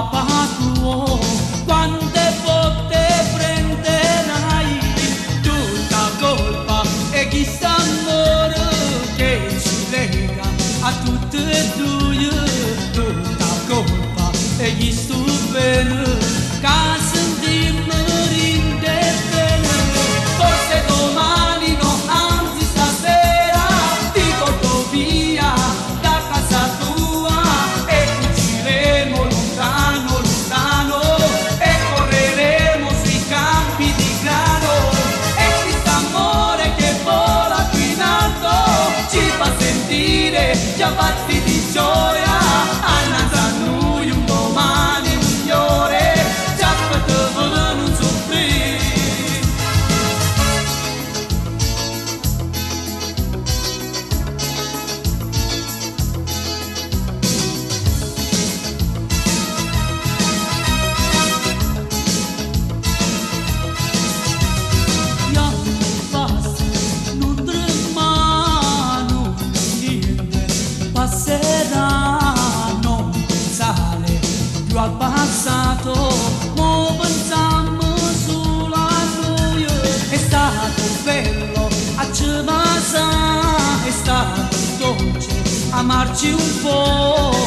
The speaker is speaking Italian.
papà tuo, quante botte prenderai, tutta colpa e chissà amore che ci lega a tutte e due, tutta colpa e gli sto bene, che sentimmo rinde bene, forse domani no, anzi stasera ti porto via da casa tua e fuggiremo lontano, lontano e correremo sui campi di grano e quest'amore che vola qui in alto ci fa sentire già fatti di gioia, annanzi a noi un domani migliore, ci aspettavamo non soffrire. Gli anni passano, non tremano, niente passerà, non pensare più al passato, mo pensiamo solo a noi, è stato bello a Cemasa, è stato dolce amarci un po',